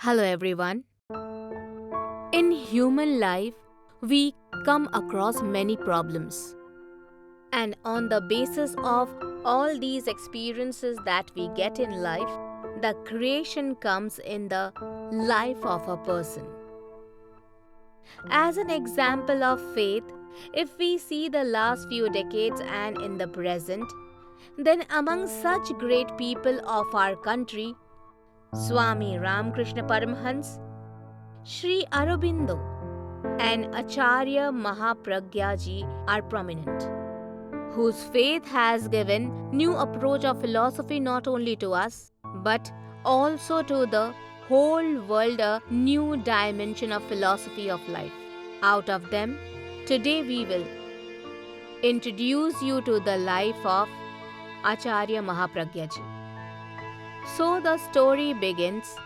Hello everyone. In human life, we come across many problems. And on the basis of all these experiences that we get in life, the creation comes in the life of a person. As an example of faith, if we see the last few decades and in the present, then among such great people of our country, Swami Ramakrishna Paramhans, Sri Aurobindo, and Acharya Mahapragya Ji are prominent, whose faith has given new approach of philosophy not only to us, but also to the whole world a new dimension of philosophy of life. Out of them, today we will introduce you to the life of Acharya Mahapragya Ji. So the story begins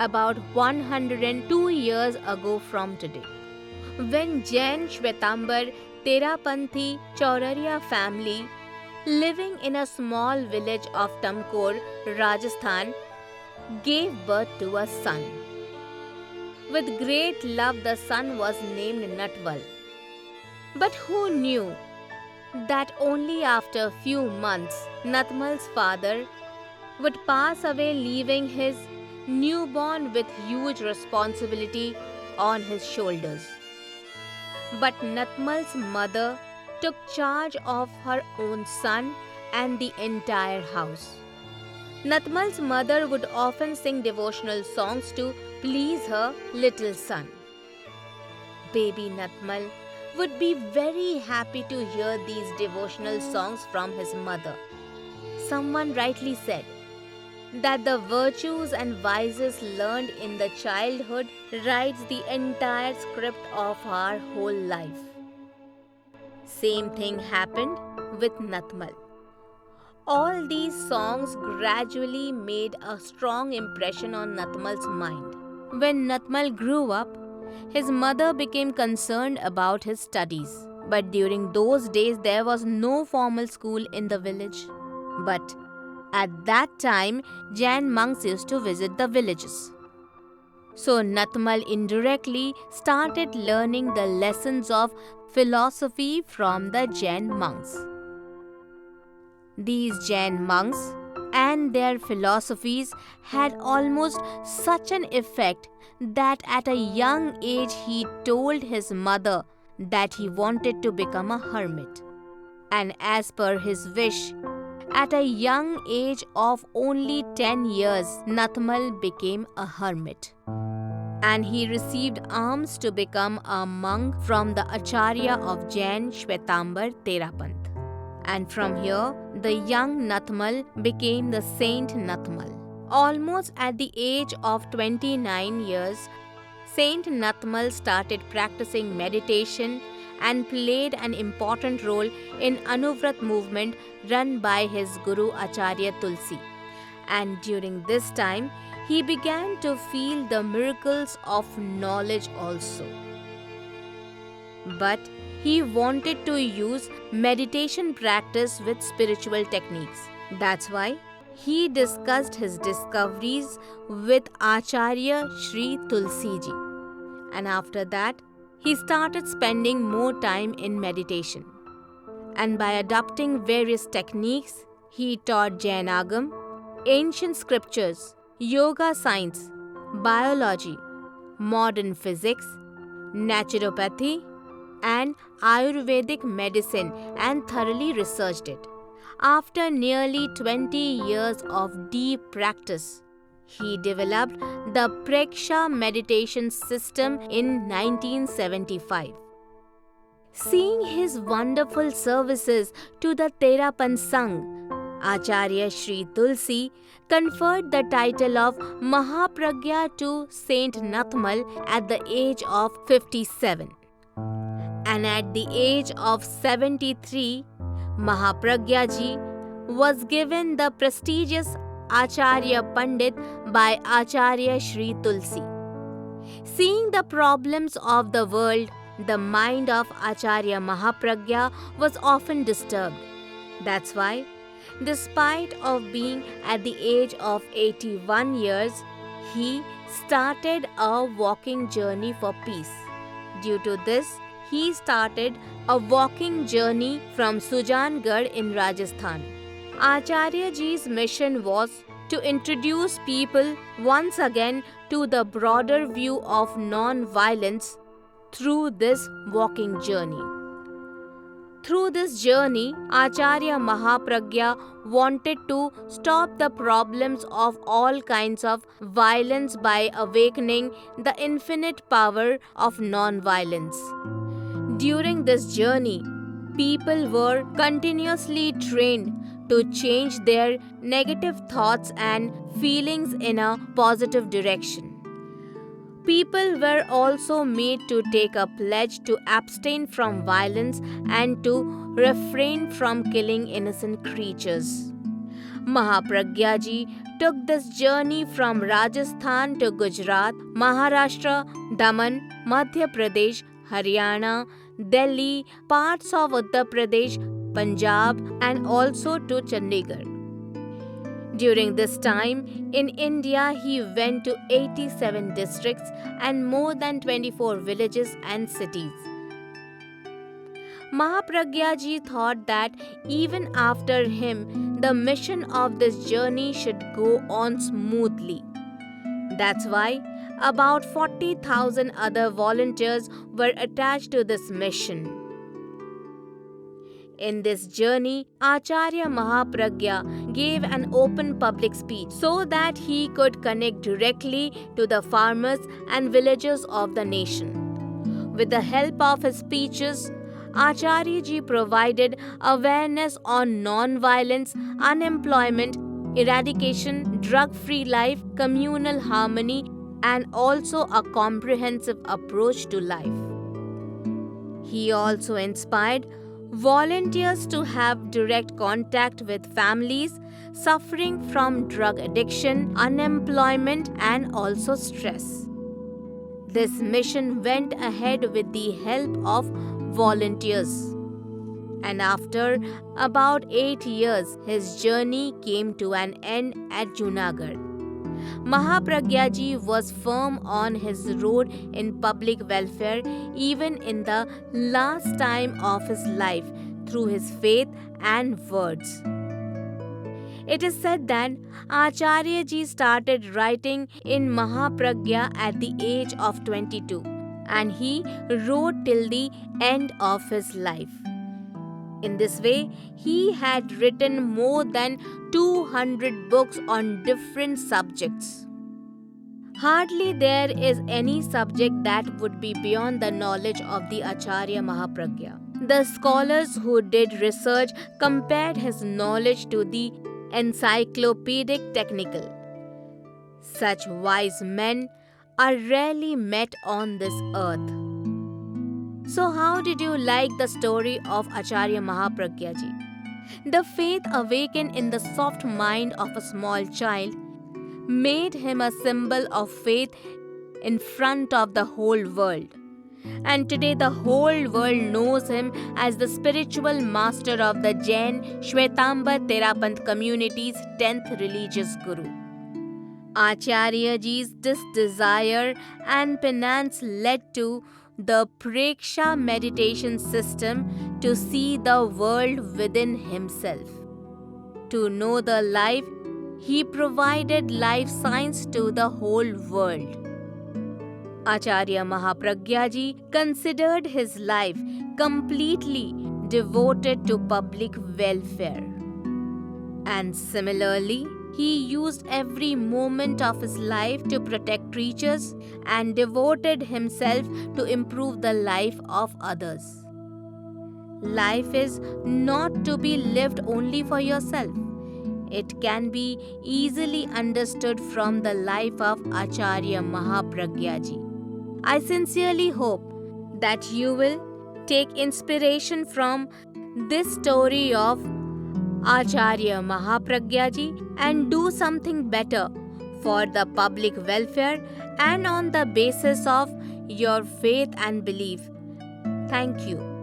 about 102 years ago from today, when Jain Shwetambar Terapanthi Chauraria family living in a small village of Tamkor, Rajasthan, gave birth to a son. With great love, the son was named Natmal. But who knew that only after few months, Natmal's father would pass away, leaving his newborn with huge responsibility on his shoulders. But Natmal's mother took charge of her own son and the entire house. Natmal's mother would often sing devotional songs to please her little son. Baby Natmal would be very happy to hear these devotional songs from his mother. Someone rightly said that the virtues and vices learned in the childhood writes the entire script of our whole life. Same thing happened with Natmal. All these songs gradually made a strong impression on Natmal's mind. When Natmal grew up, his mother became concerned about his studies. But during those days, there was no formal school in the village. But at that time, Jain monks used to visit the villages. So Natmal indirectly started learning the lessons of philosophy from the Jain monks. These Jain monks and their philosophies had almost such an effect that at a young age he told his mother that he wanted to become a hermit. And as per his wish, at a young age of only 10 years, Natmal became a hermit. And he received alms to become a monk from the Acharya of Jain Shwetambar Terapanth. And from here, the young Natmal became the Saint Natmal. Almost at the age of 29 years, Saint Natmal started practicing meditation and played an important role in Anuvrat movement run by his Guru Acharya Tulsi. And during this time, he began to feel the miracles of knowledge also. But he wanted to use meditation practice with spiritual techniques. That's why he discussed his discoveries with Acharya Sri Tulsi Ji. And after that, he started spending more time in meditation. And by adopting various techniques, he taught Jainagam, ancient scriptures, yoga science, biology, modern physics, naturopathy, and Ayurvedic medicine, and thoroughly researched it. After nearly 20 years of deep practice, he developed the Preksha meditation system in 1975. Seeing his wonderful services to the Terapan Sangh, Acharya Sri Tulsi conferred the title of Mahapragya to Saint Natmal at the age of 57. And at the age of 73, Mahapragya Ji was given the prestigious Acharya Pandit by Acharya Sri Tulsi. Seeing the problems of the world, the mind of Acharya Mahapragya was often disturbed. That's why, despite of being at the age of 81 years, he started a walking journey for peace. Due to this, he started a walking journey from Sujangarh in Rajasthan. Acharya Ji's mission was to introduce people once again to the broader view of non-violence through this walking journey. Through this journey, Acharya Mahapragya wanted to stop the problems of all kinds of violence by awakening the infinite power of non-violence. During this journey, people were continuously trained to change their negative thoughts and feelings in a positive direction. People were also made to take a pledge to abstain from violence and to refrain from killing innocent creatures. Mahapragya Ji took this journey from Rajasthan to Gujarat, Maharashtra, Daman, Madhya Pradesh, Haryana, Delhi, parts of Uttar Pradesh, Punjab, and also to Chandigarh. During this time, in India, he went to 87 districts and more than 24 villages and cities. Mahapragya Ji thought that even after him, the mission of this journey should go on smoothly. That's why about 40,000 other volunteers were attached to this mission. In this journey, Acharya Mahapragya gave an open public speech so that he could connect directly to the farmers and villagers of the nation. With the help of his speeches, Acharya Ji provided awareness on non-violence, unemployment, eradication, drug-free life, communal harmony, and also a comprehensive approach to life. He also inspired volunteers to have direct contact with families suffering from drug addiction, unemployment, and also stress. This mission went ahead with the help of volunteers. And after about 8 years, his journey came to an end at Junagadh. Mahapragya Ji was firm on his road in public welfare even in the last time of his life through his faith and words. It is said that Acharya Ji started writing in Mahapragya at the age of 22 and he wrote till the end of his life. In this way, he had written more than 200 books on different subjects. Hardly there is any subject that would be beyond the knowledge of the Acharya Mahapragya. The scholars who did research compared his knowledge to the encyclopedic technical. Such wise men are rarely met on this earth. So how did you like the story of Acharya Mahapragya Ji? The faith awakened in the soft mind of a small child made him a symbol of faith in front of the whole world. And today the whole world knows him as the spiritual master of the Jain Shwetambar Terapanth community's 10th religious guru. Acharya Ji's this desire and penance led to the Preksha meditation system to see the world within himself. To know the life, he provided life science to the whole world. Acharya Mahapragya Ji considered his life completely devoted to public welfare. And similarly, he used every moment of his life to protect creatures and devoted himself to improve the life of others. Life is not to be lived only for yourself. It can be easily understood from the life of Acharya Mahapragya Ji. I sincerely hope that you will take inspiration from this story of Acharya Mahapragya Ji and do something better for the public welfare and on the basis of your faith and belief. Thank you.